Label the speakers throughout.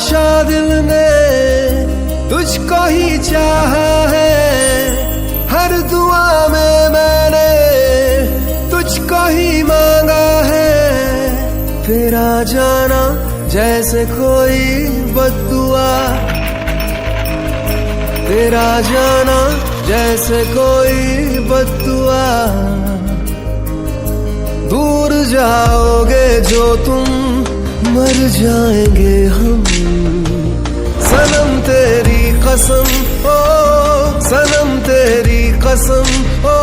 Speaker 1: नशा दिल ने तुझको ही चाहा है, हर दुआ में मैंने तुझको ही मांगा है। तेरा जाना जैसे कोई बद्दुआ, तेरा जाना जैसे कोई बद्दुआ। दूर जाओगे जो तुम, मर जाएंगे हम। सनम तेरी कसम, ओ सनम तेरी कसम, ओ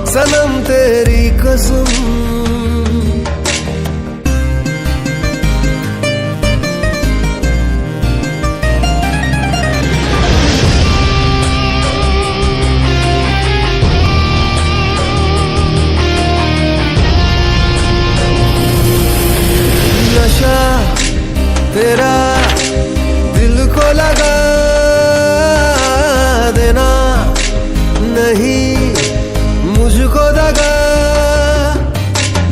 Speaker 1: सनम तेरी कसम। नशा तेरा दिल को लगा देना, नहीं मुझको दगा।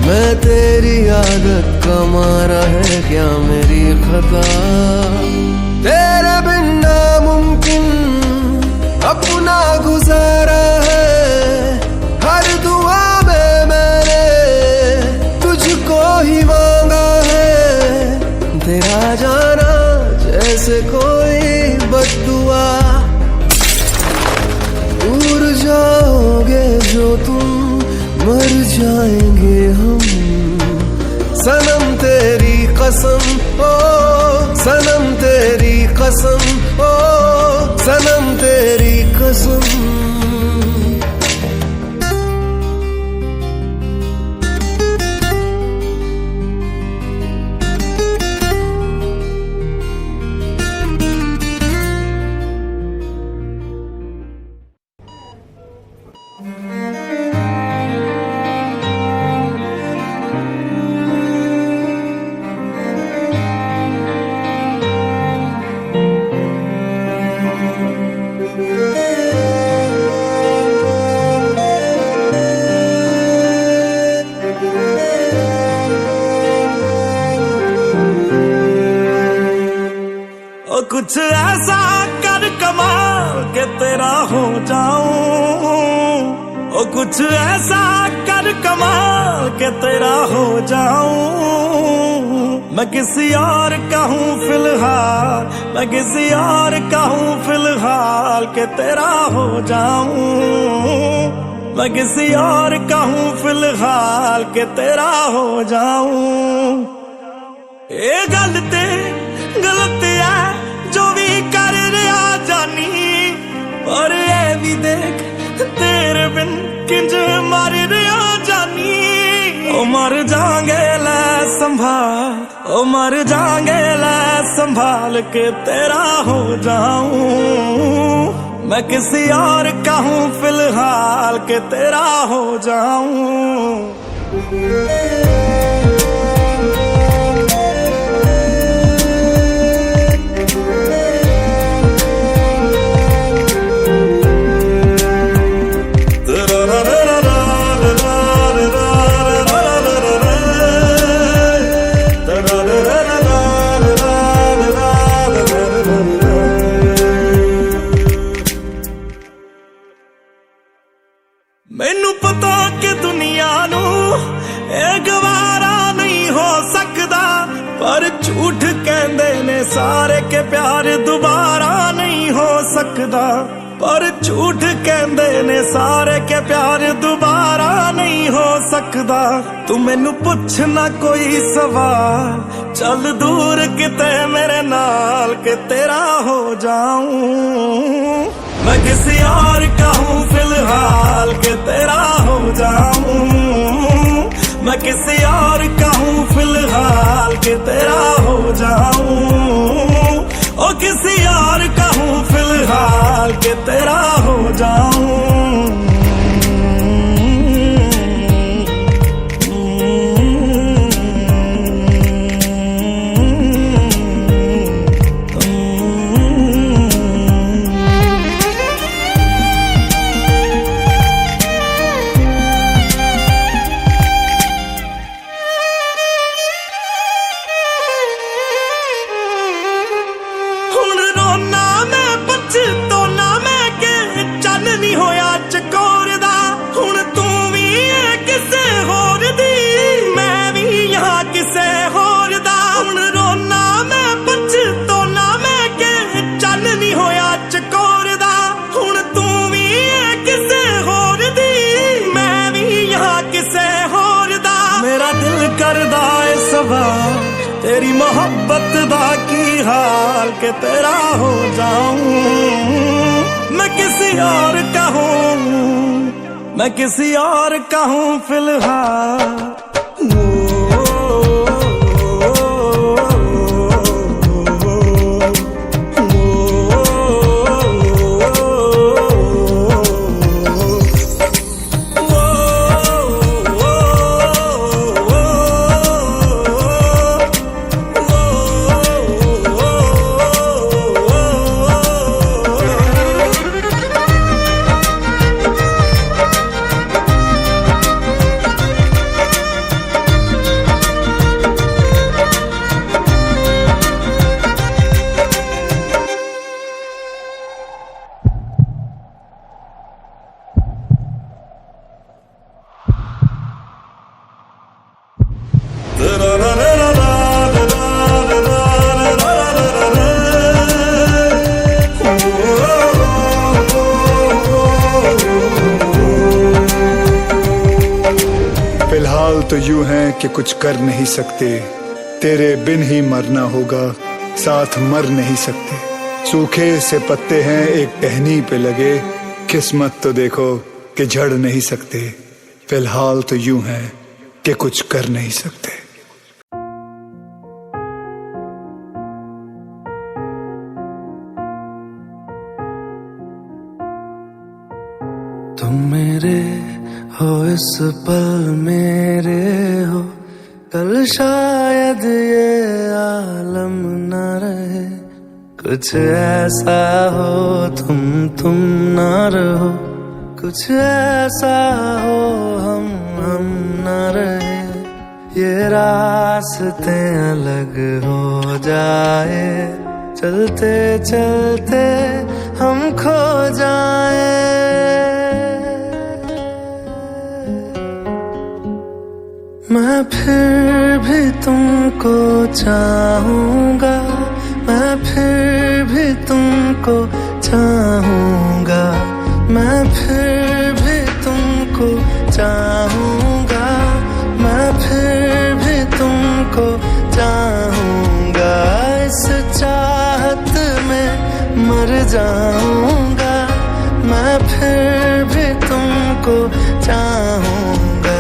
Speaker 1: मैं तेरी आदत का मारा है क्या मेरी खता, तेरे बिन नामुमकिन अपना गुजारा है। हर दुआ में मैंने तुझको ही मांगा है। तेरा जाना जैसे कोई बद्दुआ, दूर जाओगे जो तुम, मर जाएंगे हम। सनम तेरी कसम, ओ सनम तेरी कसम, ओ सनम तेरी कसम।
Speaker 2: कुछ ऐसा कर कमाल के तेरा हो जाऊं, ओ कुछ ऐसा कर कमाल के तेरा हो जाऊं। मैं किसी और का हूँ फिलहाल, मैं किसी और का हूँ फिलहाल के तेरा हो जाऊं। मैं किसी और का हूँ फिलहाल के तेरा हो जाऊं। ये गलती गलती है जो भी कर रहा जानी, पर ये भी देख तेरे बिन किंज मर रहा जानी। ओ मर जाएंगे ले संभाल, ओ मर जाएंगे ले संभाल के तेरा हो जाऊं। मैं किसी और का हूँ फिलहाल के तेरा हो जाऊं। मैनू पता कि दुनिया नू ये गवारा नहीं हो सकदा, पर झूठ कहंदे ने सारे के प्यार दोबारा नहीं हो सकदा। पर झूठ कहंदे ने सारे के प्यार दोबारा नहीं हो सकदा। तू मैनू पुछ ना कोई सवाल, चल दूर किते मेरे नाल के तेरा हो जाऊं। मैं किसी और का हूँ फिलहाल के तेरा हो जाऊं। मैं किसी और का हूँ फिलहाल के तेरा हो जाऊं। ओ किसी और का हूँ फिलहाल के तेरा हो जाऊं। सवाल तेरी मोहब्बत दा की हाल के तेरा हो जाऊं मैं किसी और का हूं मैं किसी और का हूं फिलहाल
Speaker 3: फिलहाल तो यूं है कि कुछ कर नहीं सकते तेरे बिन ही मरना होगा साथ मर नहीं सकते सूखे से पत्ते हैं एक टहनी पे लगे किस्मत तो देखो कि झड़ नहीं सकते फिलहाल तो यूं है कि कुछ कर नहीं सकते
Speaker 1: तुम मेरे हो इस पल मेरे हो कल शायद ये आलम न रहे कुछ ऐसा हो तुम न रहो कुछ ऐसा हो हम न रहे ये रास्ते अलग हो जाए चलते चलते हम खो जाए मैं फिर भी तुमको चाहूंगा मैं फिर भी तुमको चाहूंगा मैं फिर भी तुमको चाहूंगा मैं फिर भी तुमको चाहूंगा इस चाहत में मर जाऊंगा मैं फिर भी तुमको चाहूंगा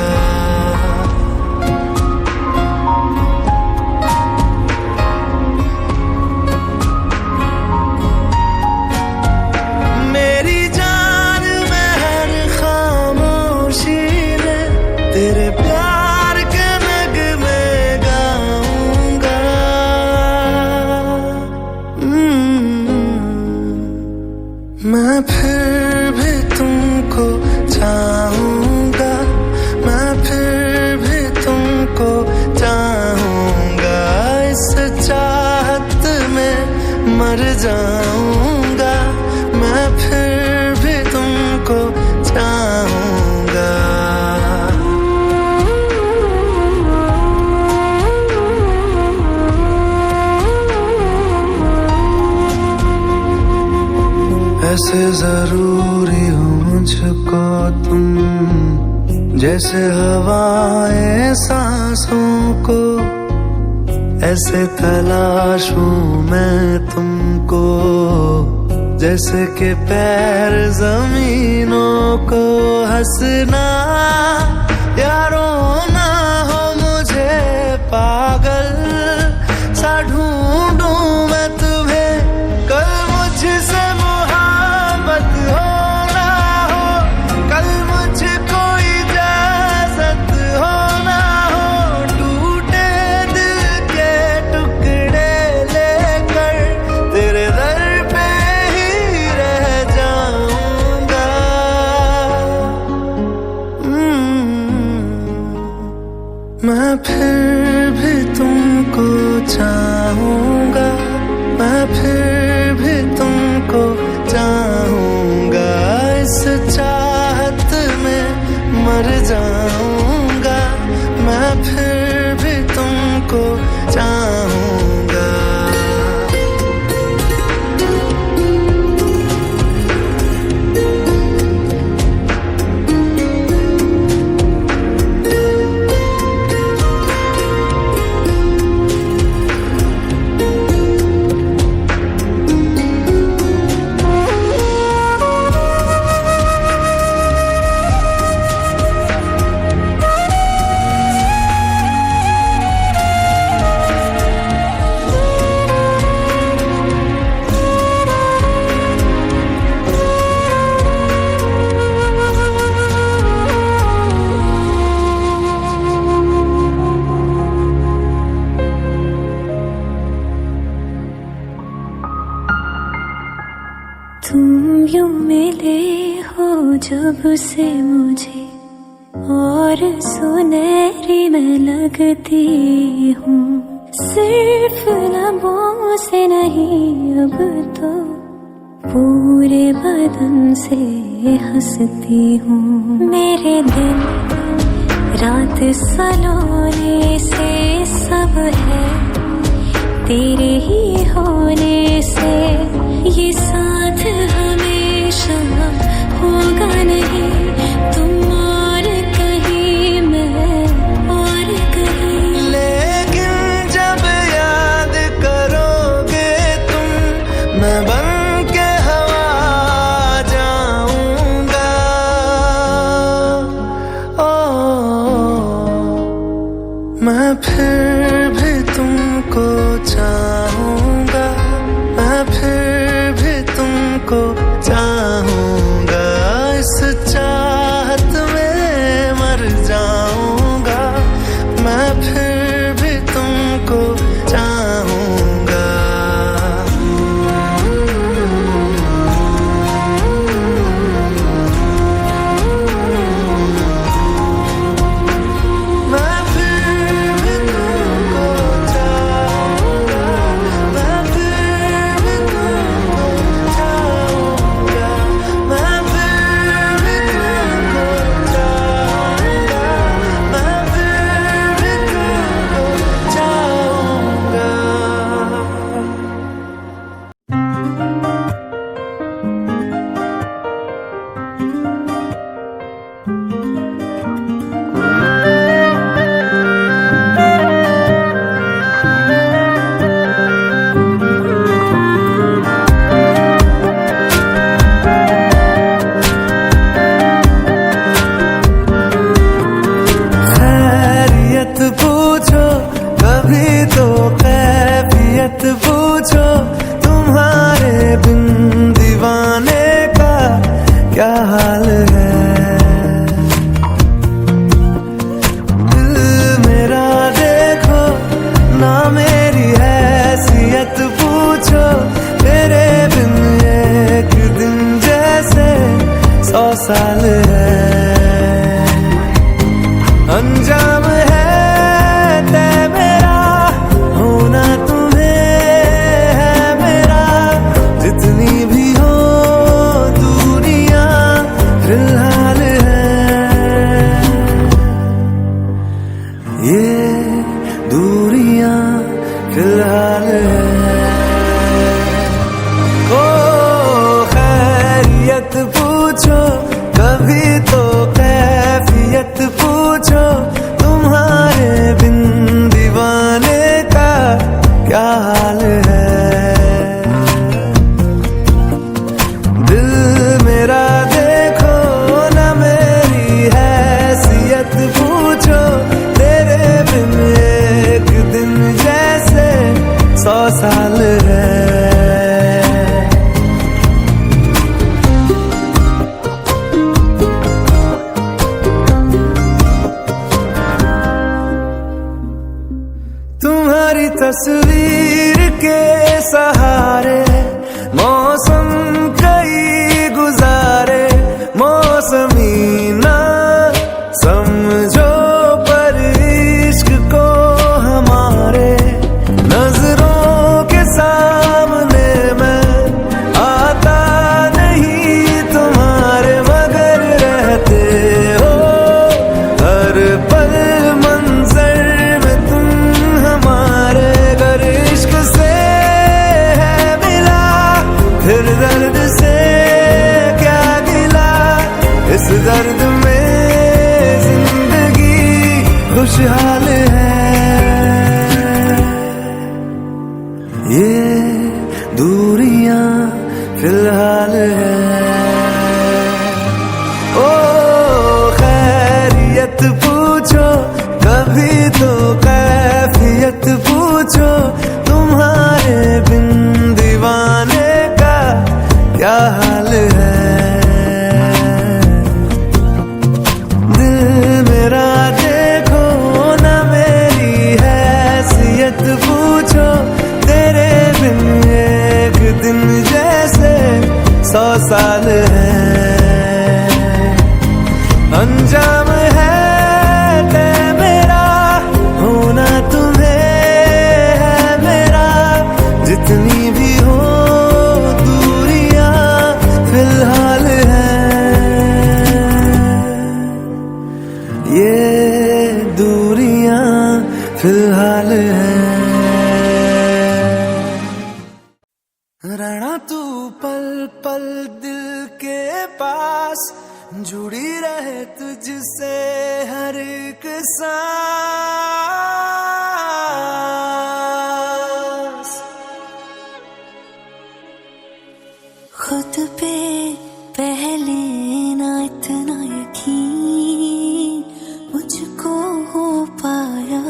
Speaker 1: तेरे प्यार के नगमे गाऊंगा मैं फिर भी तुमको चाहूंगा मैं फिर भी तुमको चाहूंगा इस चाहत में मर जाऊंगा मैं फिर भी तुमको चाहूंगा ऐसे जरूरी हो मुझको तुम जैसे हवाएं सांसों को ऐसे तलाशूं मैं तुमको जैसे कि पैर जमीनों को हंसना या रोना हो मुझे पागल सा ढूंढूं मैं तुम्हें कल मुझसे मैं फिर भी तुम
Speaker 4: यूं मिले हो जब से मुझे और सुनहरी मैं लगती हूँ, सिर्फ लबों से नहीं अब तो पूरे बदन से हंसती हूँ। मेरे दिन रात सलोने से सब है तेरे ही होने से, ये साथ हमेशा होगा नहीं, तुम और कहीं मैं और कहीं।
Speaker 1: लेकिन जब याद करोगे तुम, मैं बन के हवा जाऊंगा। मैं फिर भी तुमको चाहूंगा, मैं फिर भी तुमको चाहूंगा, इस चाहत में मर जाऊंगा, मैं फिर भी तुमको चाहूंगा। मैं फिर भी तुमको चाहूंगा, मैं फिर भी तुमको चाहूंगा, मैं फिर भी तुमको चाहूंगा, मैं फिर भी तुमको चाहूंगा। खैरियत पूछो कभी तो कैफियत पूछो, तुम्हारे बिन दीवाने का क्या हाल है। दिल मेरा देखो ना मेरी हैसियत पूछो, तेरे बिन एक दिन जैसे 100 साल है। अंजाम है तय मेरा होना तुम्हें है मेरा, जितनी भी हो दूरियां फिलहाल है, ये दूरियां फिलहाल है। ओ खैरियत पूछो कभी तो कैफियत पूछो, तुम्हारे बिन दीवाने का क्या हाल है। दिल मेरा देखो ना मेरी हैसियत पूछो, तेरे बिन एक दिन जैसे 100 साल है। तुम्हारी तस्वीर के सहारे मौसम कई गुजारे, मौसमी ना समझो पर इश्क को हमारे, नजरों के सामने मैं आता नहीं तुम्हारे, मगर रहते हो हर पल मंजर में तुम हमारे। अगर इश्क से है मिला कितनी भी हो दूरियां फिलहाल है, ये दूरियां फिलहाल है। रहना तू पल पल दिल के पास, जुड़ी रहे तुझसे हर एक सांस।
Speaker 4: खुद पे पहले ना इतना यकीन मुझको हो पाया,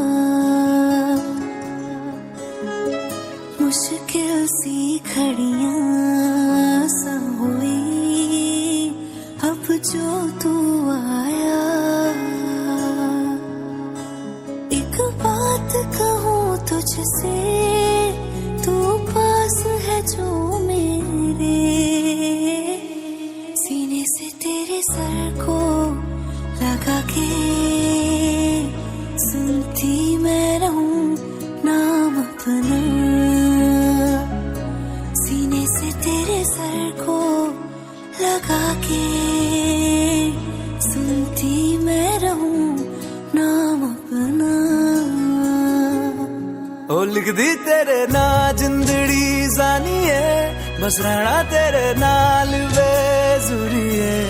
Speaker 4: मुश्किल सी घड़ियां सा हुई अब जो तू आया। एक बात कहूँ तुझसे, तू पास है जो मेरे, सीने से तेरे सर को लगा के सुनती मैं रहूं नाम अपना। सीने से तेरे सर को लगा के सुनती मैं रहूं नाम अपना।
Speaker 1: ओ लिख दी तेरे ना जिंदड़ी जानी है, बस रहना तेरे नाल बेजुरी है।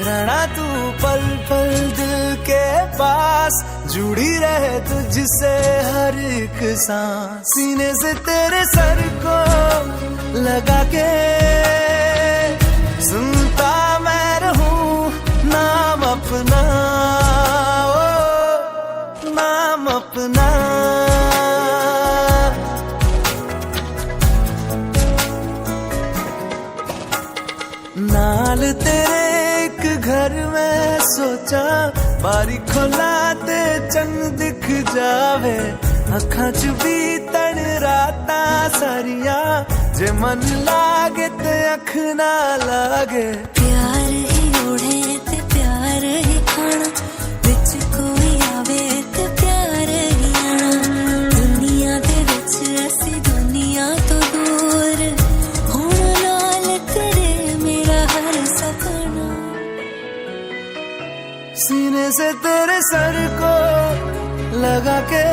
Speaker 1: रहना तू पल पल दिल के पास, जुड़ी रहे तुझसे हर एक सांस। सीने से तेरे सर को लगा के सुनता मैं रहूं नाम अपना, ओ नाम अपना। नाल तेरे एक घर में सोचा, बारी खोला ते चंग दिख जावे। अखां च भी तन रातां सारियां, जे मन लागे ते अख ना लागे।
Speaker 4: प्यार ही ओढ़े ते प्यार ही खाना, विच कोई आवे ते प्यार ही आना। दुनिया दे विच असी दुनिया तो दूर, हुण नाल तेरे मेरा हर सपना।
Speaker 1: सीने से तेरे सर को लगा के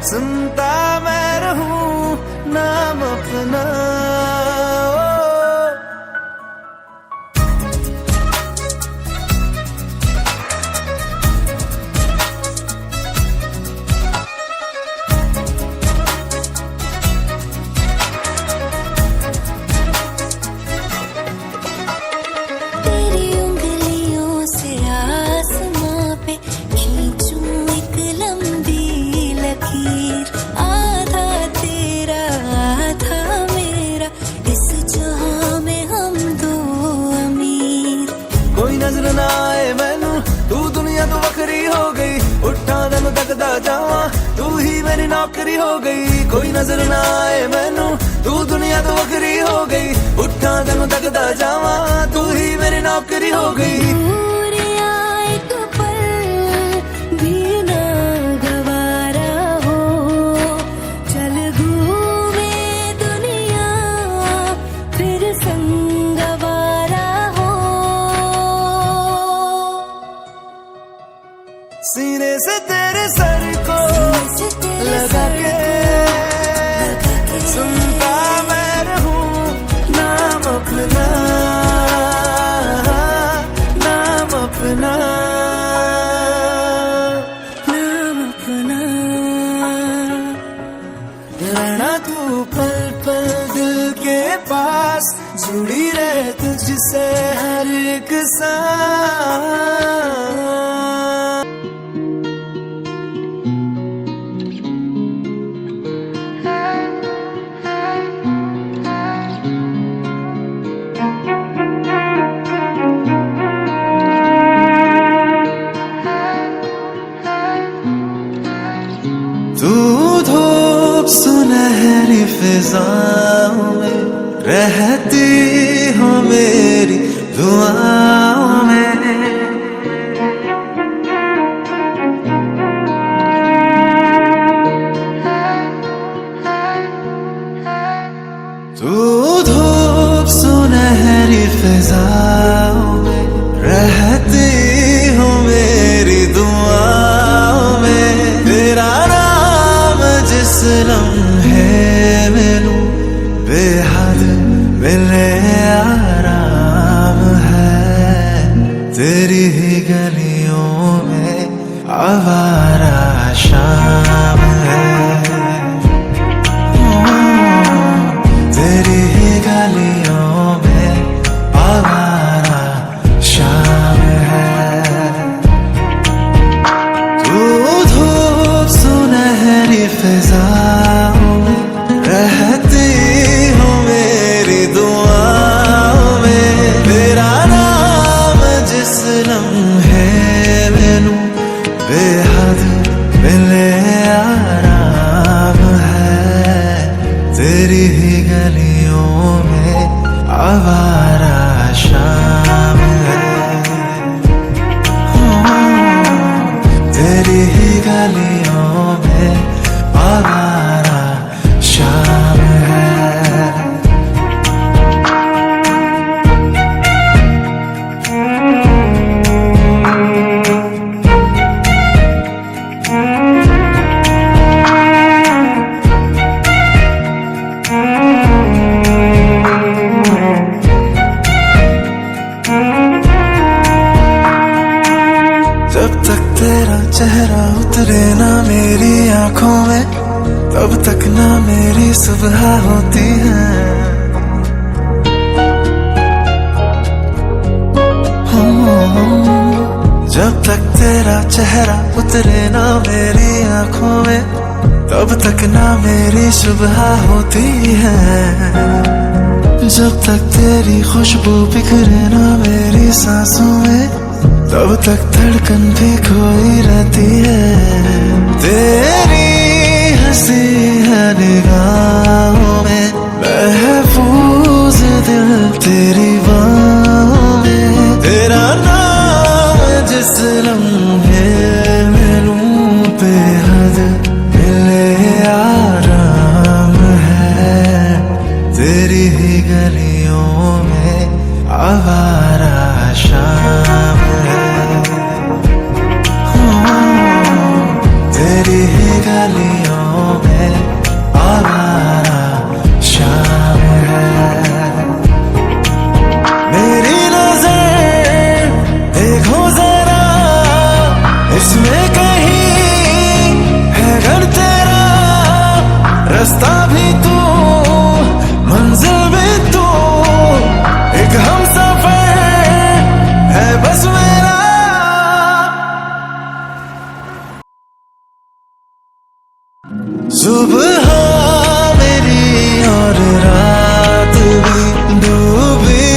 Speaker 1: सुनता मैं रहूं नाम अपना, ओ।
Speaker 4: तेरी उंगलियों से आसमां पे खींचूं एक लंबी लकीर, आधा तेरा आधा मेरा, इस जहां में हम दो अमीर।
Speaker 1: कोई नजर ना आए मैनू, तू दुनिया तो वखरी हो गई। उठा तेनू तकदा जावा, तू ही मेरी नौकरी हो गई। कोई नजर ना आए मैनू, तू दुनिया तो वखरी हो गई। उठा तेनू तकदा जावा, तू ही मेरी नौकरी हो गई।
Speaker 4: दूरियां एक पल भी ना गवारा हो, चल घूमे दुनिया फिर संगवारा हो।
Speaker 1: सीने से तेरे सर को लगा के सुनता मैं रहूं नाम अपना, नाम अपना,
Speaker 4: नाम अपना।
Speaker 1: रहना तू पल पल दिल के पास, जुड़ी रहे तुझसे हर एक सांस। तू धूप सुनहरी फिजाओं में, रहती हो मेरी दुआओं में। लम्हे मैनू बेहद मिले आराम है, तेरी ही गलियों में आवारा शाम है, तेरी ही गलियों में आवारा शाम है। तू धूप सुनहरी फिजाओं में रहती हो मेरी दुआओं में, तेरा नाम जिस लम्हे मैनू बेहद मिले आराम है, तेरी ही गलियों में आवारा शाम है, तेरी ही गलियों में आवारा शाम है। जब तक तेरा चेहरा उतरे ना मेरी आंखों में, तब तक ना मेरी सुबह होती है। जब तक तेरा चेहरा उतरे ना मेरी आंखों में, तब तक ना मेरी सुबह होती है। जब तक तेरी खुशबू बिखरे ना मेरी सांसों में, तब तक धड़कन भी खोई रहती है। तेरी हंसी है निगाहों में, महफूज दिल तेरी बाहों में, तेरा नाम जिस लम्हे मैनू बेहद मिले आराम है, तेरी ही गलियों में आवारा शाम है, तेरी ही गलियों में आवारा शाम है। मेरी नजर देखो जरा, इसमें कहीं है घर तेरा, रास्ता भी तू मंजिल भी तू, एक हमसफर है बस मेरा। सुबह मेरी और रात भी डूबी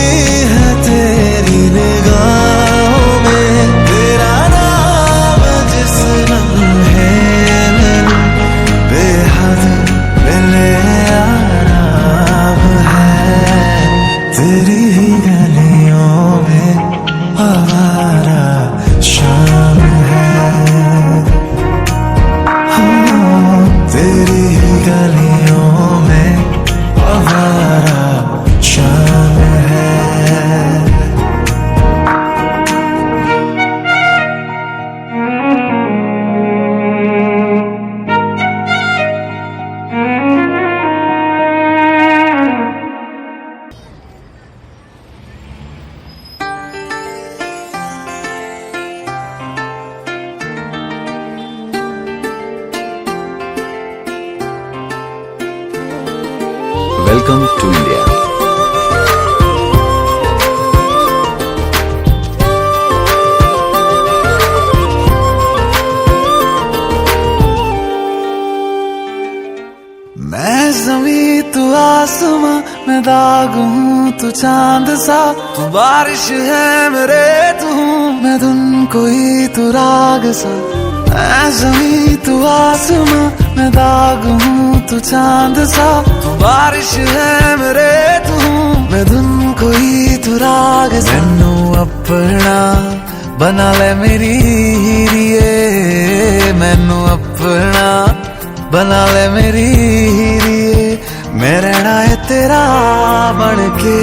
Speaker 1: है तेरी निगाहों में, तेरा नाम जिस लम्हे मैनू बेहद मिले आराम है, तेरी ही गलियों में आवारा शाम है, तेरी ही गलियों में आवारा शाम है।
Speaker 5: Welcome to India.
Speaker 1: मैं ज़मीं तू आसमां, मैं दाग हूँ तू चांद सा, तू बारिश है मेरे तू हूँ मैं धुन कोई तू राग सा। मैं ज़मीं तू आसमां, मैं दाग हूँ तू चांद सा, तू बारिश है मेरे तू हूँ मैं धुन कोई तू राग सा। मैनू अपना बना ले मेरी हीरिए, मैनू अपना बना ले मेरी हीरिए, मैं रहना है तेरा बन के।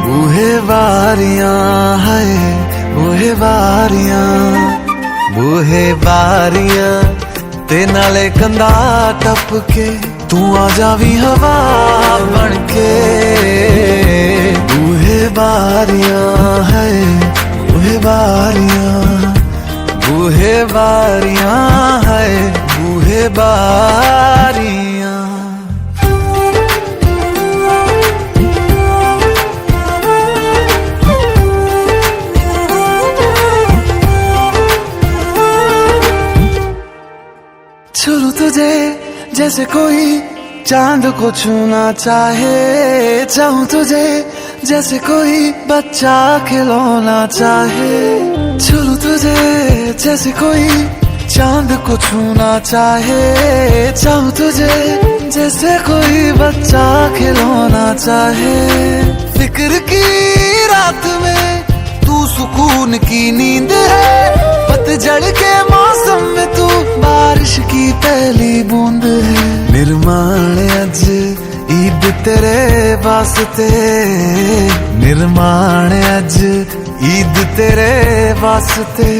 Speaker 1: बूहे बारियां है बूहे बारियां, बूहे बारियां ते नाले कंधा टप के तू आ जावी हवा बन के। बूहे बारियां है बूहे बारियां, बूहे बारियां है बूहे बारियां। छू तुझे जैसे कोई चांद को छूना चाहे, चाहूं तुझे जैसे कोई बच्चा खिलौना चाहे। छू तुझे जैसे कोई चांद को छूना चाहे, चाहूं तुझे जैसे कोई बच्चा खिलौना चाहे। फिक्र की रात में तू सुकून की नींद है, पतझड़ के मौसम में तू बारिश की पहली बूंद है। निर्माण अज ईद तेरे वास्ते, निर्माण अज ईद तेरे वास्ते।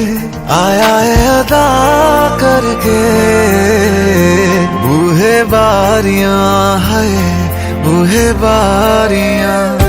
Speaker 1: आया है अदा करके बूहे बारियां है बूहे बारियां।